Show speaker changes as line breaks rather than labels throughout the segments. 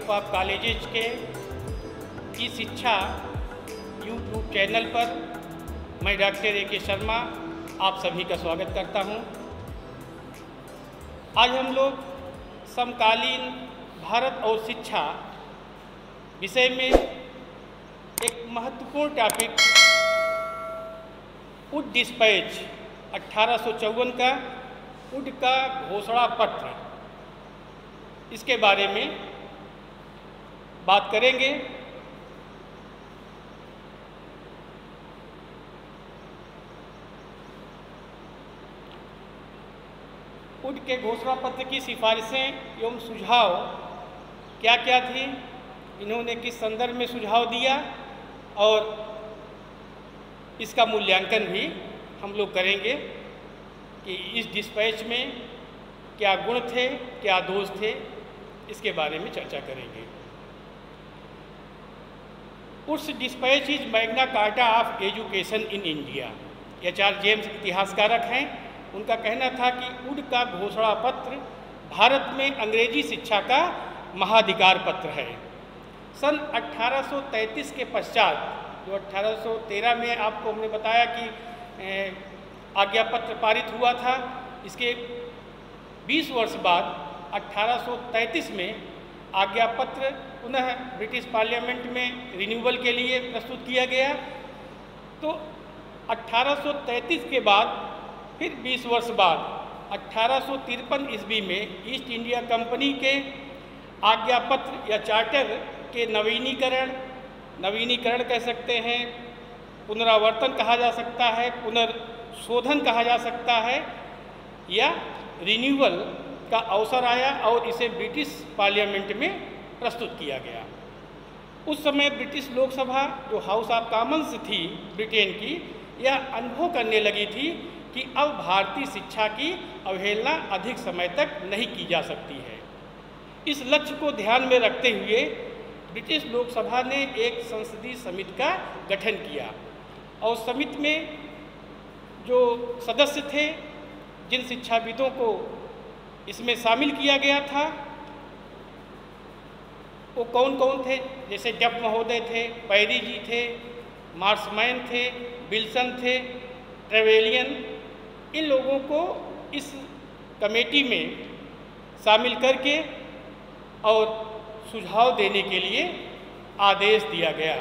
Group of colleges के ई शिक्षा YouTube channel पर मैं डॉक्टर ए के शर्मा आप सभी का स्वागत करता हूं। आज हम लोग समकालीन भारत और शिक्षा विषय में एक महत्वपूर्ण टॉपिक वुड डिस्पैच 1854 का वुड का घोषणा पत्र, इसके बारे में बात करेंगे। वुड के घोषणा पत्र की सिफारिशें एवं सुझाव क्या क्या थी, इन्होंने किस संदर्भ में सुझाव दिया और इसका मूल्यांकन भी हम लोग करेंगे कि इस डिस्पैच में क्या गुण थे, क्या दोष थे, इसके बारे में चर्चा करेंगे। उस dispatch is Magna Carta of education in India. H R. James इतिहासकारक हैं, उनका कहना था कि वुड का घोषणा पत्र भारत में अंग्रेजी शिक्षा का महाधिकार पत्र है। सन 1833 के पश्चात, जो 1813 में आपको हमने बताया कि आज्ञा पत्र पारित हुआ था, इसके 20 वर्ष बाद 1833 में आज्ञा पत्र पुनः ब्रिटिश पार्लियामेंट में रिन्यूअल के लिए प्रस्तुत किया गया। तो 1833 के बाद फिर 20 वर्ष बाद 1853 ईस्वी में ईस्ट इंडिया कंपनी के आज्ञा पत्र या चार्टर के नवीनीकरण कह सकते हैं, पुनरावर्तन कहा जा सकता है, पुनर्शोधन कहा जा सकता है, या रिन्यूअल का अवसर आया और इसे ब्रिटिश पार्लियामेंट में प्रस्तुत किया गया। उस समय ब्रिटिश लोकसभा, जो हाउस ऑफ कॉमन्स थी ब्रिटेन की, यह अनुभव करने लगी थी कि अब भारतीय शिक्षा की अवहेलना अधिक समय तक नहीं की जा सकती है। इस लक्ष्य को ध्यान में रखते हुए ब्रिटिश लोकसभा ने एक संसदीय समिति का गठन किया और समिति में जो सदस्य थे, जिन शिक्षाविदों को इसमें शामिल किया गया था, वो कौन कौन थे? जैसे डफ महोदय थे, पैरी जी थे, मार्समैन थे, विल्सन थे, ट्रेवेलियन। इन लोगों को इस कमेटी में शामिल करके और सुझाव देने के लिए आदेश दिया गया।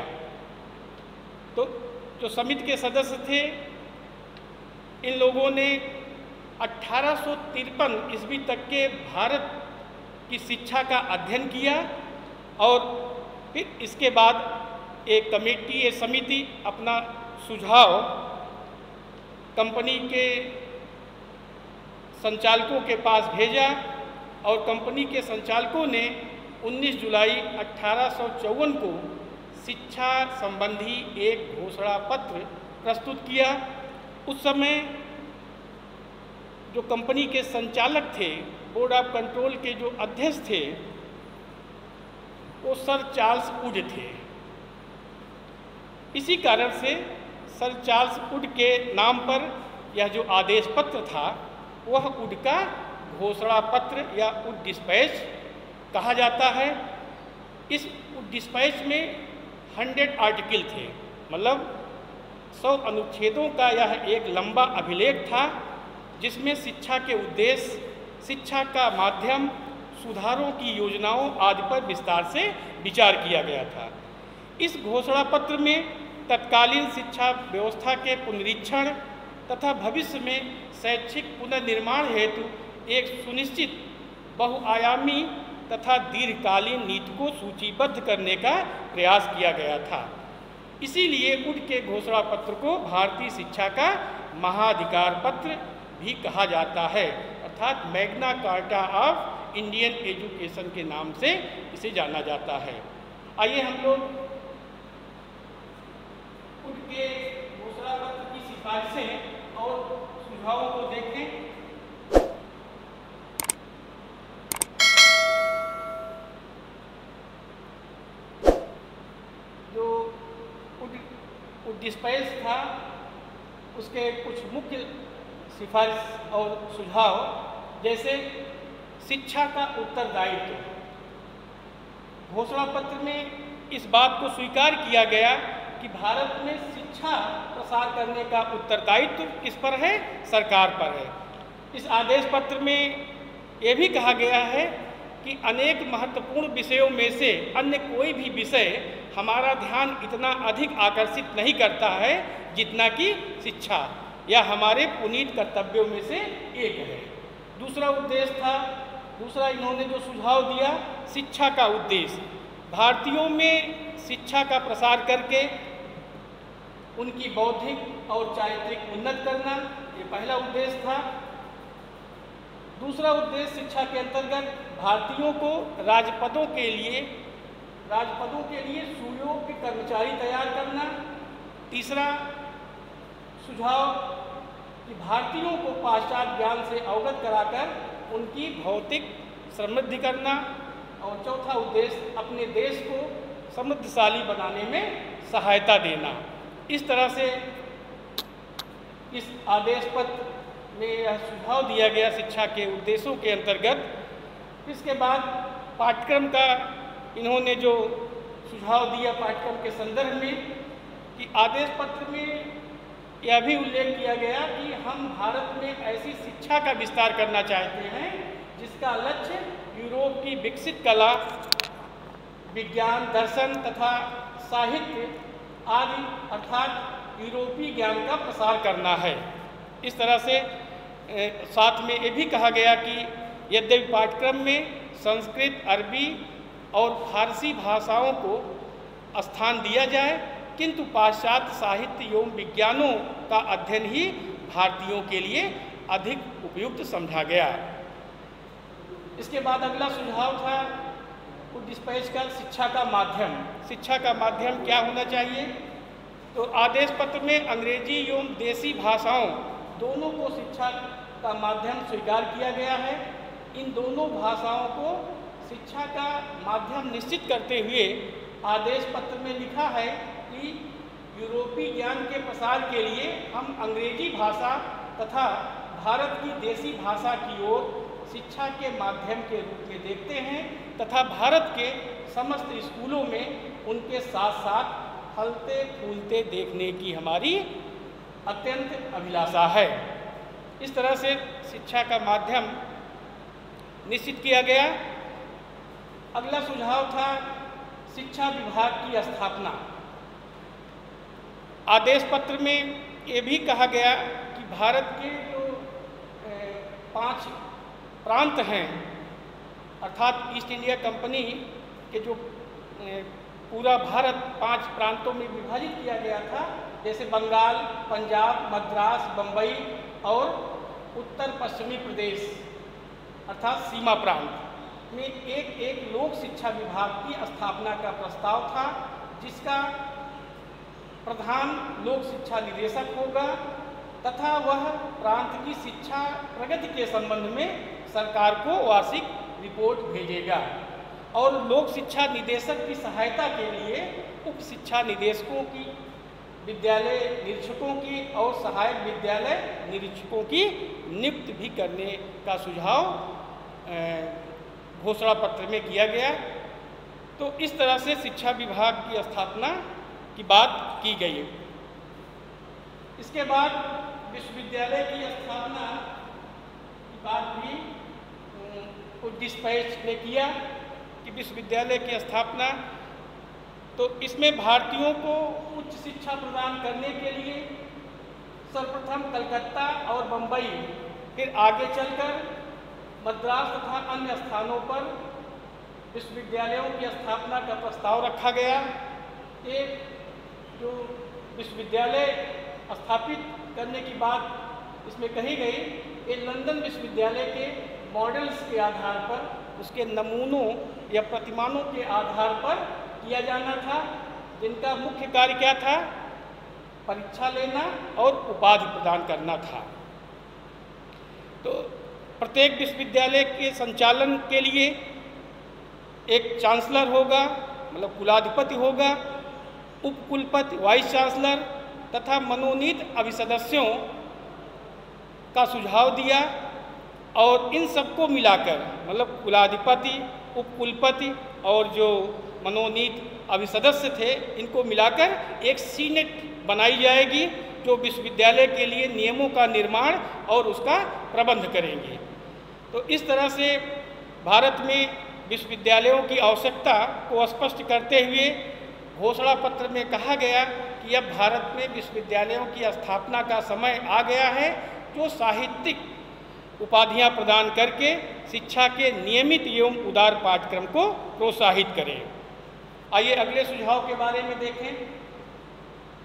तो जो समिति के सदस्य थे, इन लोगों ने 1853 ईस्वी तक के भारत की शिक्षा का अध्ययन किया और फिर इसके बाद एक कमेटी, एक समिति अपना सुझाव कंपनी के संचालकों के पास भेजा और कंपनी के संचालकों ने 19 जुलाई 1854 को शिक्षा संबंधी एक घोषणा पत्र प्रस्तुत किया। उस समय जो कंपनी के संचालक थे, बोर्ड ऑफ कंट्रोल के जो अध्यक्ष थे, वो सर चार्ल्स वुड थे। इसी कारण से सर चार्ल्स वुड के नाम पर यह जो आदेश पत्र था, वह वुड का घोषणा पत्र या वुड डिस्पैच कहा जाता है। इस डिस्पैच में 100 आर्टिकल थे, मतलब 100 अनुच्छेदों का यह एक लंबा अभिलेख था, जिसमें शिक्षा के उद्देश्य, शिक्षा का माध्यम, सुधारों की योजनाओं आदि पर विस्तार से विचार किया गया था। इस घोषणा पत्र में तत्कालीन शिक्षा व्यवस्था के पुनरीक्षण तथा भविष्य में शैक्षिक पुनर्निर्माण हेतु एक सुनिश्चित बहुआयामी तथा दीर्घकालीन नीति को सूचीबद्ध करने का प्रयास किया गया था। इसीलिए वुड के घोषणा पत्र को भारतीय शिक्षा का महाधिकार पत्र भी कहा जाता है, अर्थात Magna Carta of Indian education के नाम से इसे जाना जाता है। आइए हम लोग वुड के घोषणा पत्र की सिफारिशें और सुझावों को देखें। जो वुड डिस्पैच था, उसके कुछ मुख्य सिफारिश और सुझाव, जैसे शिक्षा का उत्तरदायित्व, घोषणा पत्र में इस बात को स्वीकार किया गया कि भारत में शिक्षा प्रसार करने का उत्तरदायित्व किस पर है? सरकार पर है। इस आदेश पत्र में ये भी कहा गया है कि अनेक महत्वपूर्ण विषयों में से अन्य कोई भी विषय हमारा ध्यान इतना अधिक आकर्षित नहीं करता है जितना कि शिक्षा, या हमारे पुनीत कर्तव्यों में से एक है। दूसरा उद्देश्य था, दूसरा इन्होंने जो सुझाव दिया, शिक्षा का उद्देश्य, भारतीयों में शिक्षा का प्रसार करके उनकी बौद्धिक और चारित्रिक उन्नत करना, ये पहला उद्देश्य था। दूसरा उद्देश्य शिक्षा के अंतर्गत भारतीयों को राजपदों के लिए सुयोग्य कर्मचारी तैयार करना। तीसरा सुझाव कि भारतीयों को पाश्चात्य ज्ञान से अवगत कराकर उनकी भौतिक समृद्धि करना। और चौथा उद्देश्य अपने देश को समृद्धशाली बनाने में सहायता देना। इस तरह से इस आदेश पत्र में यह सुझाव दिया गया शिक्षा के उद्देश्यों के अंतर्गत। इसके बाद पाठ्यक्रम का इन्होंने जो सुझाव दिया पाठ्यक्रम के संदर्भ में, कि आदेश पत्र में यह भी उल्लेख किया गया कि हम भारत में ऐसी शिक्षा का विस्तार करना चाहते हैं जिसका लक्ष्य यूरोप की विकसित कला, विज्ञान, दर्शन तथा साहित्य आदि अर्थात यूरोपीय ज्ञान का प्रसार करना है। इस तरह से साथ में ये भी कहा गया कि यद्यपि पाठ्यक्रम में संस्कृत, अरबी और फारसी भाषाओं को स्थान दिया जाए, किंतु पाश्चात्य साहित्य एवं विज्ञानों का अध्ययन ही भारतीयों के लिए अधिक उपयुक्त समझा गया। इसके बाद अगला सुझाव था डिस्पैच का शिक्षा का माध्यम। शिक्षा का माध्यम क्या होना चाहिए? तो आदेश पत्र में अंग्रेजी एवं देसी भाषाओं दोनों को शिक्षा का माध्यम स्वीकार किया गया है। इन दोनों भाषाओं को शिक्षा का माध्यम निश्चित करते हुए आदेश पत्र में लिखा है कि यूरोपीय ज्ञान के प्रसार के लिए हम अंग्रेजी भाषा तथा भारत की देसी भाषा की ओर शिक्षा के माध्यम के रूप में देखते हैं तथा भारत के समस्त स्कूलों में उनके साथ साथ फलते फूलते देखने की हमारी अत्यंत अभिलाषा है। इस तरह से शिक्षा का माध्यम निश्चित किया गया। अगला सुझाव था शिक्षा विभाग की स्थापना। आदेश पत्र में ये भी कहा गया कि भारत के जो 5 प्रांत हैं, अर्थात ईस्ट इंडिया कंपनी के जो पूरा भारत 5 प्रांतों में विभाजित किया गया था, जैसे बंगाल, पंजाब, मद्रास, बम्बई और उत्तर पश्चिमी प्रदेश अर्थात सीमा प्रांत में एक लोक शिक्षा विभाग की स्थापना का प्रस्ताव था, जिसका प्रधान लोक शिक्षा निदेशक होगा तथा वह प्रांत की शिक्षा प्रगति के संबंध में सरकार को वार्षिक रिपोर्ट भेजेगा। और लोक शिक्षा निदेशक की सहायता के लिए उप शिक्षा निदेशकों की, विद्यालय निरीक्षकों की और सहायक विद्यालय निरीक्षकों की नियुक्ति भी करने का सुझाव घोषणा पत्र में किया गया। तो इस तरह से शिक्षा विभाग की स्थापना की बात की गई। इसके बाद विश्वविद्यालय की स्थापना की बात भी कुछ डिस्पैच ने किया कि विश्वविद्यालय की स्थापना, तो इसमें भारतीयों को उच्च शिक्षा प्रदान करने के लिए सर्वप्रथम कलकत्ता और बम्बई, फिर आगे चलकर मद्रास तथा अन्य स्थानों पर विश्वविद्यालयों की स्थापना का प्रस्ताव रखा गया। एक जो विश्वविद्यालय स्थापित करने की बात इसमें कही गई, ये लंदन विश्वविद्यालय के मॉडल्स के आधार पर, उसके नमूनों या प्रतिमानों के आधार पर किया जाना था, जिनका मुख्य कार्य क्या था? परीक्षा लेना और उपाधि प्रदान करना था। तो प्रत्येक विश्वविद्यालय के संचालन के लिए एक चांसलर होगा, मतलब कुलाधिपति होगा, उपकुलपति, वाइस चांसलर तथा मनोनीत अभिसदस्यों का सुझाव दिया। और इन सबको मिलाकर, मतलब कुलाधिपति, उपकुलपति, और जो मनोनीत अभी सदस्य थे, इनको मिलाकर एक सीनेट बनाई जाएगी जो विश्वविद्यालय के लिए नियमों का निर्माण और उसका प्रबंध करेंगे। तो इस तरह से भारत में विश्वविद्यालयों की आवश्यकता को स्पष्ट करते हुए घोषणा पत्र में कहा गया कि अब भारत में विश्वविद्यालयों की स्थापना का समय आ गया है जो साहित्यिक उपाधियां प्रदान करके शिक्षा के नियमित एवं उदार पाठ्यक्रम को प्रोत्साहित करें। आइए अगले सुझाव के बारे में देखें।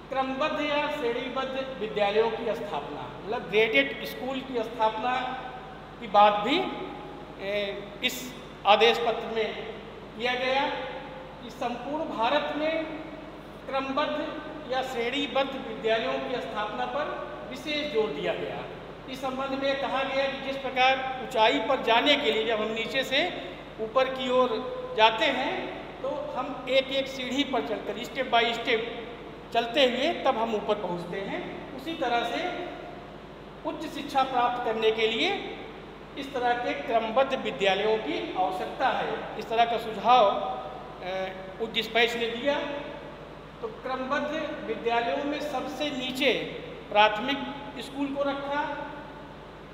क्रमबद्ध या श्रेणीबद्ध विद्यालयों की स्थापना, मतलब ग्रेडेड स्कूल की स्थापना की बात भी इस आदेश पत्र में किया गया कि संपूर्ण भारत में क्रमबद्ध या श्रेणीबद्ध विद्यालयों की स्थापना पर विशेष जोर दिया गया। इस संबंध में कहा गया कि जिस प्रकार ऊंचाई पर जाने के लिए जब हम नीचे से ऊपर की ओर जाते हैं तो हम एक एक सीढ़ी पर चलकर स्टेप बाय स्टेप चलते हुए तब हम ऊपर पहुंचते हैं, उसी तरह से उच्च शिक्षा प्राप्त करने के लिए इस तरह के क्रमबद्ध विद्यालयों की आवश्यकता है। इस तरह का सुझाव उच्च डिस्पैच ने दिया। तो क्रमबद्ध विद्यालयों में सबसे नीचे प्राथमिक स्कूल को रखा,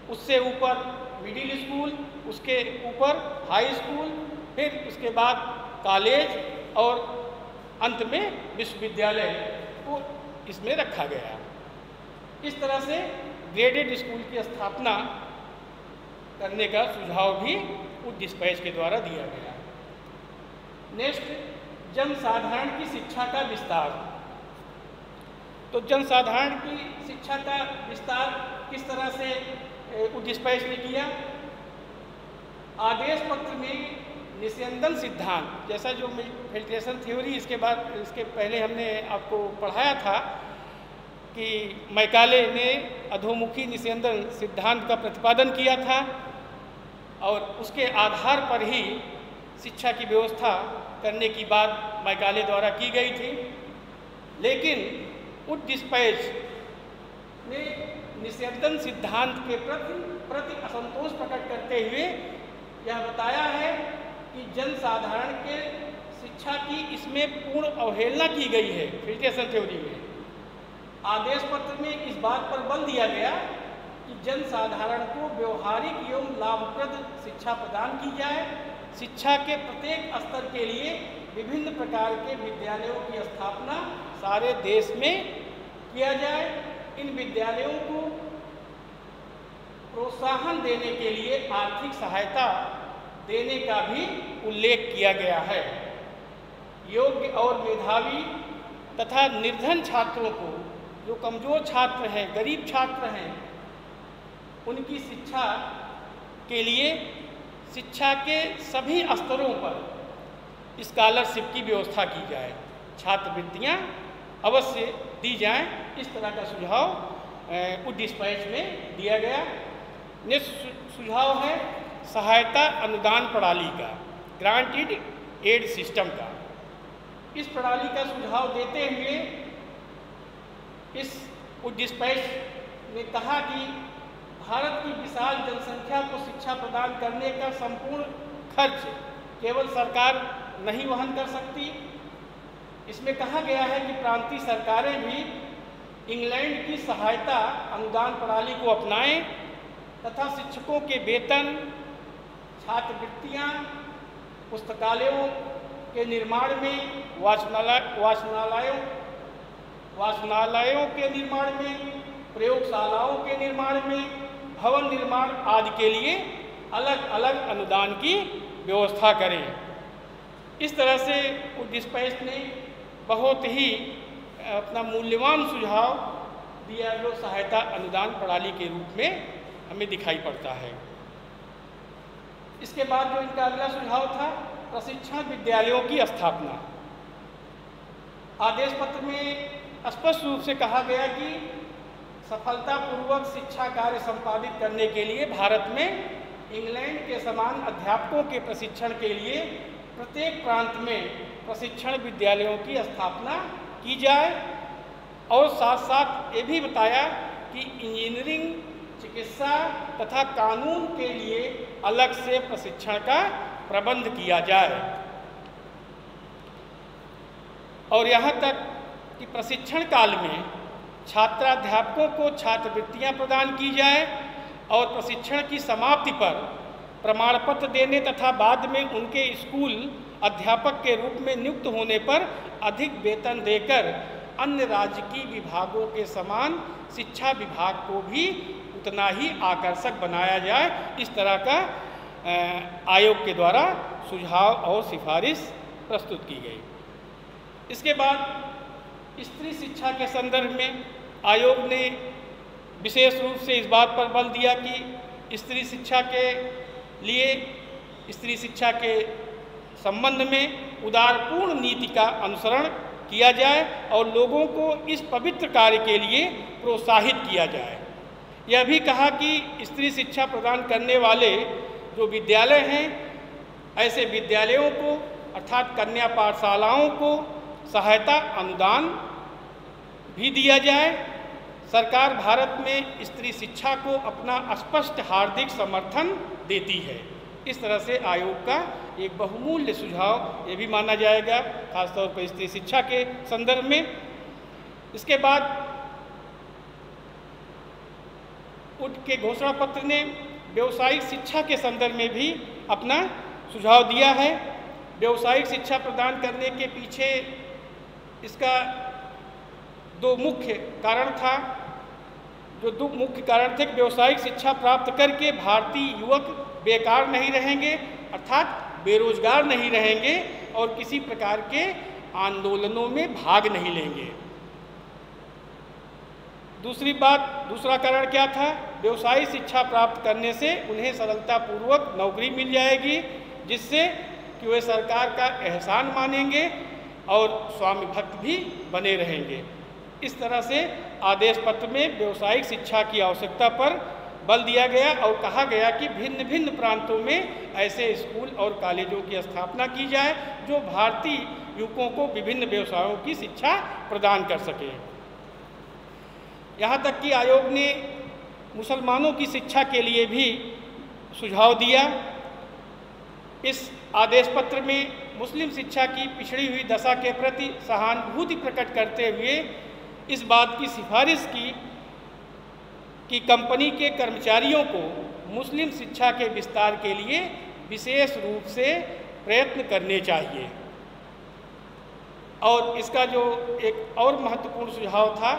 उससे ऊपर मिडिल स्कूल, उसके ऊपर हाई स्कूल, फिर उसके बाद कॉलेज और अंत में विश्वविद्यालय को इसमें रखा गया। इस तरह से ग्रेडेड स्कूल की स्थापना करने का सुझाव भी उच्च डिस्पैच के द्वारा दिया गया। नेक्स्ट, जनसाधारण की शिक्षा का विस्तार। तो जनसाधारण की शिक्षा का विस्तार किस तरह से उच्च डिस्पैच ने किया? आदेश पत्र में निस्यंदन सिद्धांत, जैसा जो फिल्ट्रेशन थ्योरी इसके पहले हमने आपको पढ़ाया था कि मैकाले ने अधोमुखी निस्यंदन सिद्धांत का प्रतिपादन किया था और उसके आधार पर ही शिक्षा की व्यवस्था करने की बात मैकाले द्वारा की गई थी। लेकिन उच्च डिस्पैच ने निस्यंदन सिद्धांत के प्रति असंतोष प्रकट करते हुए यह बताया है कि जनसाधारण के शिक्षा की इसमें पूर्ण अवहेलना की गई है। फिल्ट्रेशन थ्योरी में आदेश पत्र में इस बात पर बल दिया गया कि जनसाधारण को व्यवहारिक एवं लाभप्रद शिक्षा प्रदान की जाए। शिक्षा के प्रत्येक स्तर के लिए विभिन्न प्रकार के विद्यालयों की स्थापना सारे देश में किया जाए। इन विद्यालयों को प्रोत्साहन देने के लिए आर्थिक सहायता देने का भी उल्लेख किया गया है। योग्य और मेधावी तथा निर्धन छात्रों को, जो कमजोर छात्र हैं, गरीब छात्र हैं, उनकी शिक्षा के लिए शिक्षा के सभी स्तरों पर स्कॉलरशिप की व्यवस्था की जाए, छात्रवृत्तियाँ अवश्य दी जाएं। इस तरह का सुझाव उच्च डिस्पैच में दिया गया। नेक्स्ट सुझाव है सहायता अनुदान प्रणाली का, ग्रांटेड एड सिस्टम का। इस प्रणाली का सुझाव देते हुए इस उच्च डिस्पैच ने कहा कि भारत की विशाल जनसंख्या को शिक्षा प्रदान करने का संपूर्ण खर्च केवल सरकार नहीं वहन कर सकती। इसमें कहा गया है कि प्रांतीय सरकारें भी इंग्लैंड की सहायता अनुदान प्रणाली को अपनाएं तथा शिक्षकों के वेतन, छात्रवृत्तियाँ, पुस्तकालयों के निर्माण में, वाचनालयों के निर्माण में, प्रयोगशालाओं के निर्माण में, भवन निर्माण आदि के लिए अलग अलग अनुदान की व्यवस्था करें। इस तरह से उच्च डिस्पैच ने बहुत ही अपना मूल्यवान सुझाव दिया जो सहायता अनुदान प्रणाली के रूप में हमें दिखाई पड़ता है। इसके बाद जो इनका अगला सुझाव था प्रशिक्षण विद्यालयों की स्थापना। आदेश पत्र में स्पष्ट रूप से कहा गया कि सफलतापूर्वक शिक्षा कार्य संपादित करने के लिए भारत में इंग्लैंड के समान अध्यापकों के प्रशिक्षण के लिए प्रत्येक प्रांत में प्रशिक्षण विद्यालयों की स्थापना की जाए और साथ साथ ये भी बताया कि इंजीनियरिंग, चिकित्सा तथा कानून के लिए अलग से प्रशिक्षण का प्रबंध किया जाए। और यहाँ तक कि प्रशिक्षण काल में छात्राध्यापकों को छात्रवृत्तियाँ प्रदान की जाए और प्रशिक्षण की समाप्ति पर प्रमाण पत्र देने तथा बाद में उनके स्कूल अध्यापक के रूप में नियुक्त होने पर अधिक वेतन देकर अन्य राजकीय विभागों के समान शिक्षा विभाग को भी उतना ही आकर्षक बनाया जाए। इस तरह का आयोग के द्वारा सुझाव और सिफारिश प्रस्तुत की गई। इसके बाद स्त्री शिक्षा के संदर्भ में आयोग ने विशेष रूप से इस बात पर बल दिया कि स्त्री शिक्षा के लिए स्त्री शिक्षा के संबंध में उदारपूर्ण नीति का अनुसरण किया जाए और लोगों को इस पवित्र कार्य के लिए प्रोत्साहित किया जाए। यह भी कहा कि स्त्री शिक्षा प्रदान करने वाले जो विद्यालय हैं, ऐसे विद्यालयों को अर्थात कन्या पाठशालाओं को सहायता अनुदान भी दिया जाए। सरकार भारत में स्त्री शिक्षा को अपना स्पष्ट हार्दिक समर्थन देती है। इस तरह से आयोग का एक बहुमूल्य सुझाव ये भी माना जाएगा, खासतौर पर स्त्री शिक्षा के संदर्भ में। इसके बाद उड के घोषणा पत्र ने व्यावसायिक शिक्षा के संदर्भ में भी अपना सुझाव दिया है। व्यावसायिक शिक्षा प्रदान करने के पीछे इसका दो मुख्य कारण था। जो दो मुख्य कारण थे कि व्यावसायिक शिक्षा प्राप्त करके भारतीय युवक बेकार नहीं रहेंगे, अर्थात बेरोजगार नहीं रहेंगे और किसी प्रकार के आंदोलनों में भाग नहीं लेंगे। दूसरा कारण क्या था? व्यवसायिक शिक्षा प्राप्त करने से उन्हें सरलतापूर्वक नौकरी मिल जाएगी, जिससे कि वे सरकार का एहसान मानेंगे और स्वामी भक्त भी बने रहेंगे। इस तरह से आदेश पत्र में व्यवसायिक शिक्षा की आवश्यकता पर बल दिया गया और कहा गया कि भिन्न भिन्न प्रांतों में ऐसे स्कूल और कॉलेजों की स्थापना की जाए जो भारतीय युवकों को विभिन्न व्यवसायों की शिक्षा प्रदान कर सके। यहाँ तक कि आयोग ने मुसलमानों की शिक्षा के लिए भी सुझाव दिया। इस आदेश पत्र में मुस्लिम शिक्षा की पिछड़ी हुई दशा के प्रति सहानुभूति प्रकट करते हुए इस बात की सिफारिश की कि कंपनी के कर्मचारियों को मुस्लिम शिक्षा के विस्तार के लिए विशेष रूप से प्रयत्न करने चाहिए। और इसका जो एक और महत्वपूर्ण सुझाव था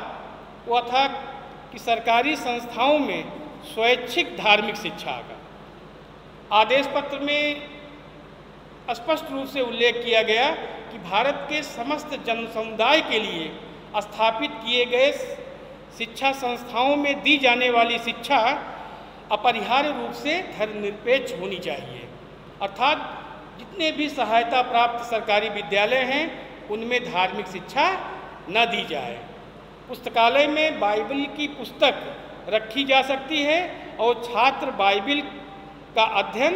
वह था कि सरकारी संस्थाओं में स्वैच्छिक धार्मिक शिक्षा का आदेश पत्र में स्पष्ट रूप से उल्लेख किया गया कि भारत के समस्त जन समुदाय के लिए स्थापित किए गए शिक्षा संस्थाओं में दी जाने वाली शिक्षा अपरिहार्य रूप से धर्मनिरपेक्ष होनी चाहिए। अर्थात जितने भी सहायता प्राप्त सरकारी विद्यालय हैं उनमें धार्मिक शिक्षा न दी जाए। पुस्तकालय में बाइबल की पुस्तक रखी जा सकती है और छात्र बाइबल का अध्ययन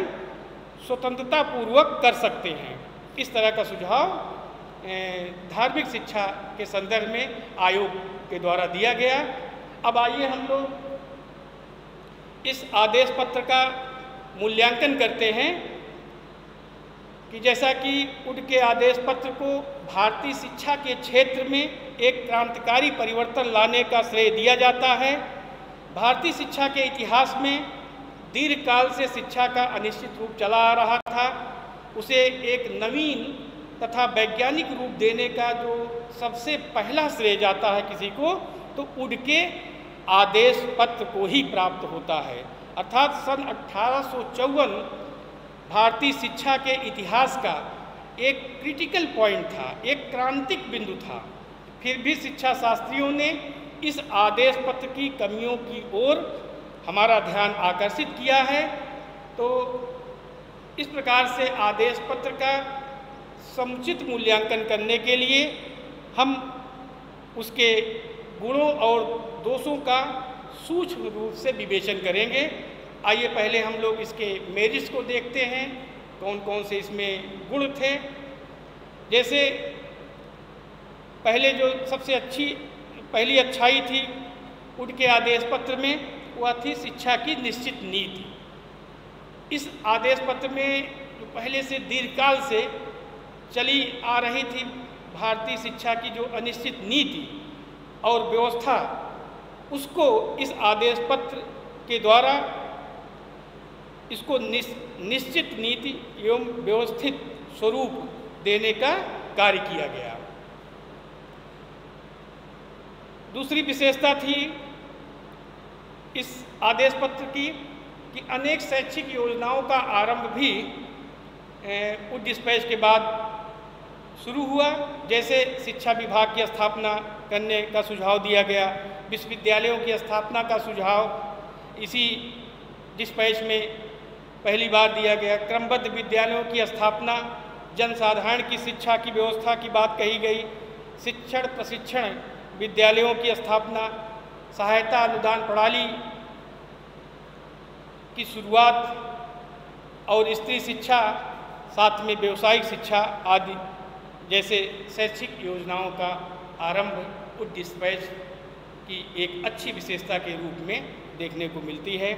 स्वतंत्रता पूर्वक कर सकते हैं। इस तरह का सुझाव धार्मिक शिक्षा के संदर्भ में आयोग के द्वारा दिया गया। अब आइए हम लोग इस आदेश पत्र का मूल्यांकन करते हैं कि जैसा कि उड के आदेश पत्र को भारतीय शिक्षा के क्षेत्र में एक क्रांतिकारी परिवर्तन लाने का श्रेय दिया जाता है। भारतीय शिक्षा के इतिहास में दीर्घकाल से शिक्षा का अनिश्चित रूप चला आ रहा था। उसे एक नवीन तथा वैज्ञानिक रूप देने का जो सबसे पहला श्रेय जाता है किसी को, तो उड के आदेश पत्र को ही प्राप्त होता है। अर्थात सन 1854 भारतीय शिक्षा के इतिहास का एक क्रिटिकल पॉइंट था, एक क्रांतिक बिंदु था। फिर भी शिक्षा शास्त्रियों ने इस आदेश पत्र की कमियों की ओर हमारा ध्यान आकर्षित किया है। तो इस प्रकार से आदेश पत्र का समुचित मूल्यांकन करने के लिए हम उसके गुणों और दोषों का सूक्ष्म रूप से विवेचन करेंगे। आइए पहले हम लोग इसके मेरिट्स को देखते हैं, कौन कौन से इसमें गुण थे। जैसे पहले जो सबसे पहली अच्छाई थी उड के आदेश पत्र में, वह थी शिक्षा की निश्चित नीति। इस आदेश पत्र में जो पहले से दीर्घकाल से चली आ रही थी भारतीय शिक्षा की जो अनिश्चित नीति और व्यवस्था, उसको इस आदेश पत्र के द्वारा इसको निश्चित नीति एवं व्यवस्थित स्वरूप देने का कार्य किया गया। दूसरी विशेषता थी इस आदेश पत्र की कि अनेक शैक्षिक योजनाओं का आरंभ भी उच्च डिस्पैच के बाद शुरू हुआ। जैसे शिक्षा विभाग की स्थापना करने का सुझाव दिया गया, विश्वविद्यालयों की स्थापना का सुझाव इसी डिस्पैच में पहली बार दिया गया, क्रमबद्ध विद्यालयों की स्थापना, जनसाधारण की शिक्षा की व्यवस्था की बात कही गई, शिक्षण प्रशिक्षण विद्यालयों की स्थापना, सहायता अनुदान प्रणाली की शुरुआत और स्त्री शिक्षा, साथ में व्यावसायिक शिक्षा आदि जैसे शैक्षिक योजनाओं का आरंभ उच्च डिस्पैच की एक अच्छी विशेषता के रूप में देखने को मिलती है।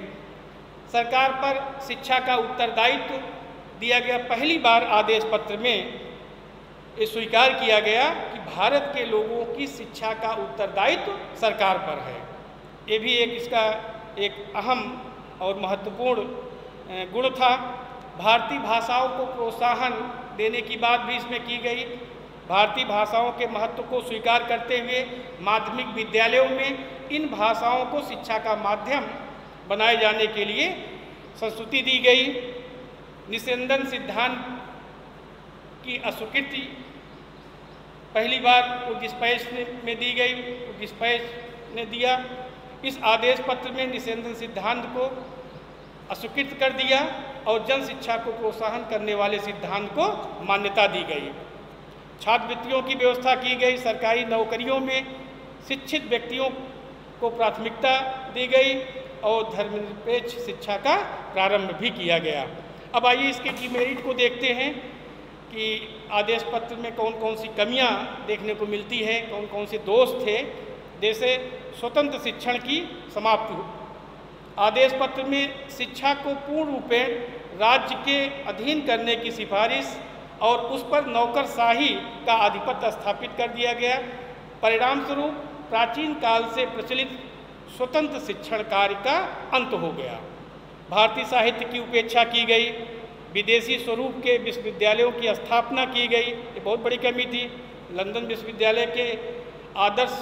सरकार पर शिक्षा का उत्तरदायित्व दिया गया। पहली बार आदेश पत्र में ये स्वीकार किया गया कि भारत के लोगों की शिक्षा का उत्तरदायित्व सरकार पर है। ये भी एक इसका एक अहम और महत्वपूर्ण गुण था। भारतीय भाषाओं को प्रोत्साहन देने की बात भी इसमें की गई। भारतीय भाषाओं के महत्व को स्वीकार करते हुए माध्यमिक विद्यालयों में इन भाषाओं को शिक्षा का माध्यम बनाए जाने के लिए संस्तुति दी गई। निस्यंदन सिद्धांत की अस्वीकृति पहली बार उच्च डिस्पैच में दी गई, उच्च डिस्पैच ने दिया। इस आदेश पत्र में निस्यंदन सिद्धांत को अस्वीकृत कर दिया और जन शिक्षा को प्रोत्साहन करने वाले सिद्धांत को मान्यता दी गई। छात्रवृत्तियों की व्यवस्था की गई। सरकारी नौकरियों में शिक्षित व्यक्तियों को प्राथमिकता दी गई और धर्मनिरपेक्ष शिक्षा का प्रारंभ भी किया गया। अब आइए इसके डिमेरिट को देखते हैं कि आदेश पत्र में कौन कौन सी कमियां देखने को मिलती है, कौन कौन से दोष थे। जैसे स्वतंत्र शिक्षण की समाप्ति हो। आदेश पत्र में शिक्षा को पूर्ण रूपेण राज्य के अधीन करने की सिफारिश और उस पर नौकरशाही का आधिपत्य स्थापित कर दिया गया। परिणाम स्वरूप प्राचीन काल से प्रचलित स्वतंत्र शिक्षण कार्य का अंत हो गया। भारतीय साहित्य की उपेक्षा की गई। विदेशी स्वरूप के विश्वविद्यालयों की स्थापना की गई। ये बहुत बड़ी कमी थी। लंदन विश्वविद्यालय के आदर्श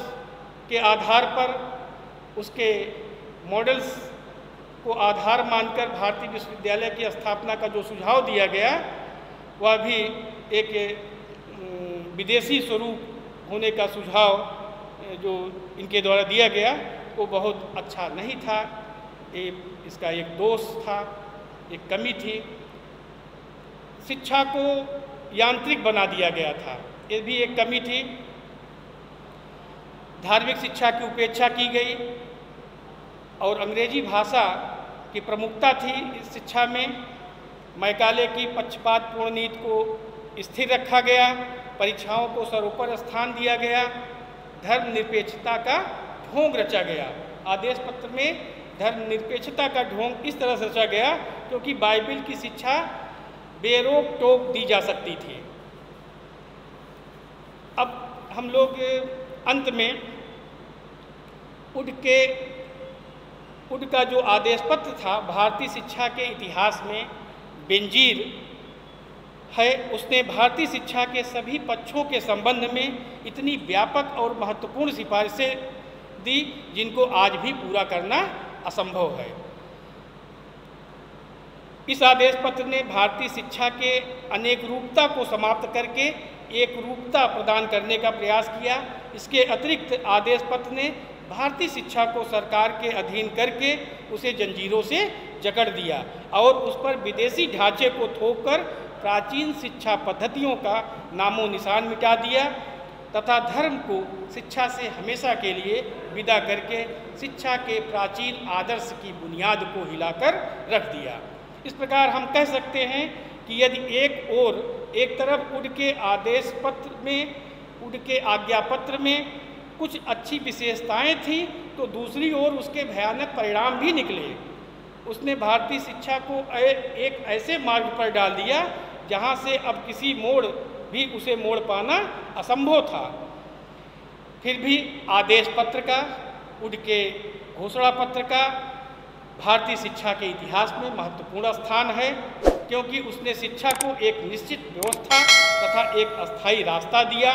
के आधार पर उसके मॉडल्स को आधार मानकर भारतीय विश्वविद्यालय की स्थापना का जो सुझाव दिया गया वह भी एक विदेशी स्वरूप होने का सुझाव जो इनके द्वारा दिया गया वो बहुत अच्छा नहीं था। ये इसका एक दोष था, एक कमी थी। शिक्षा को यांत्रिक बना दिया गया था, ये भी एक कमी थी। धार्मिक शिक्षा की उपेक्षा की गई और अंग्रेजी भाषा की प्रमुखता थी इस शिक्षा में। मैकाले की पक्षपातपूर्ण नीति को स्थिर रखा गया। परीक्षाओं को सर्वोपरि स्थान दिया गया। धर्मनिरपेक्षता का ढोंग रचा गया। आदेश पत्र में धर्मनिरपेक्षता का ढोंग इस तरह से रचा गया क्योंकि बाइबिल की शिक्षा बेरोक टोक दी जा सकती थी। अब हम लोग अंत में उड का जो आदेश पत्र था भारतीय शिक्षा के इतिहास में बेनजीर है। उसने भारतीय शिक्षा के सभी पक्षों के संबंध में इतनी व्यापक और महत्वपूर्ण सिफारिशें दी जिनको आज भी पूरा करना असंभव है। इस आदेश पत्र ने भारतीय शिक्षा के अनेक रूपता को समाप्त करके एक रूपता प्रदान करने का प्रयास किया। इसके अतिरिक्त आदेश पत्र ने भारतीय शिक्षा को सरकार के अधीन करके उसे जंजीरों से जकड़ दिया और उस पर विदेशी ढांचे को थोपकर प्राचीन शिक्षा पद्धतियों का नामो निशान मिटा दिया तथा धर्म को शिक्षा से हमेशा के लिए विदा करके शिक्षा के प्राचीन आदर्श की बुनियाद को हिलाकर रख दिया। इस प्रकार हम कह सकते हैं कि यदि एक तरफ उड के आदेश पत्र में, उड के आज्ञा पत्र में कुछ अच्छी विशेषताएं थी तो दूसरी ओर उसके भयानक परिणाम भी निकले। उसने भारतीय शिक्षा को एक ऐसे मार्ग पर डाल दिया जहां से अब किसी मोड़ भी उसे मोड़ पाना असंभव था। फिर भी आदेश पत्र का, उड के घोषणा पत्र का भारतीय शिक्षा के इतिहास में महत्वपूर्ण स्थान है, क्योंकि उसने शिक्षा को एक निश्चित व्यवस्था तथा एक अस्थायी रास्ता दिया।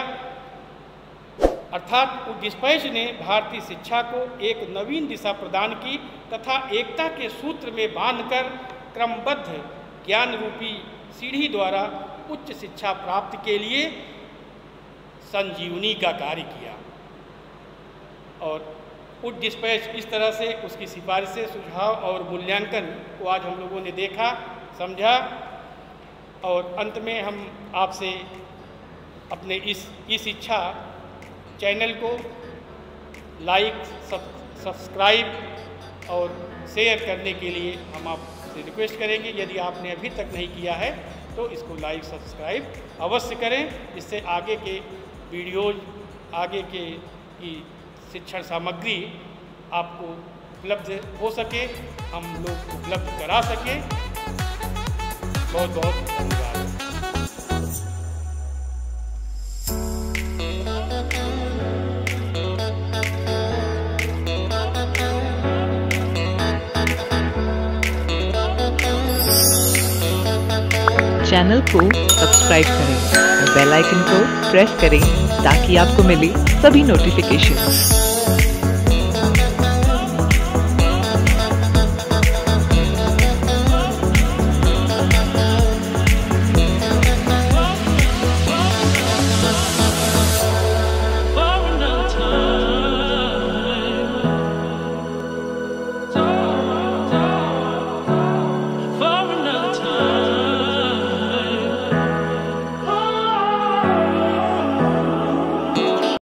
अर्थात उड डिस्पैच ने भारतीय शिक्षा को एक नवीन दिशा प्रदान की तथा एकता के सूत्र में बांधकर क्रमबद्ध ज्ञान रूपी सीढ़ी द्वारा उच्च शिक्षा प्राप्ति के लिए संजीवनी का कार्य किया। और उड डिस्पैच इस तरह से उसकी सिफारिशें, सुझाव और मूल्यांकन को आज हम लोगों ने देखा, समझा। और अंत में हम आपसे अपने इस शिक्षा चैनल को लाइक, सब्सक्राइब और शेयर करने के लिए हम आपसे रिक्वेस्ट करेंगे। यदि आपने अभी तक नहीं किया है तो इसको लाइक, सब्सक्राइब अवश्य करें। इससे आगे के वीडियोज, आगे के की शिक्षण सामग्री आपको उपलब्ध हो सके, हम लोग उपलब्ध करा सकें। बहुत बहुत धन्यवाद।
चैनल को सब्सक्राइब करें और बेल आइकन को प्रेस करें ताकि आपको मिले सभी नोटिफिकेशंस।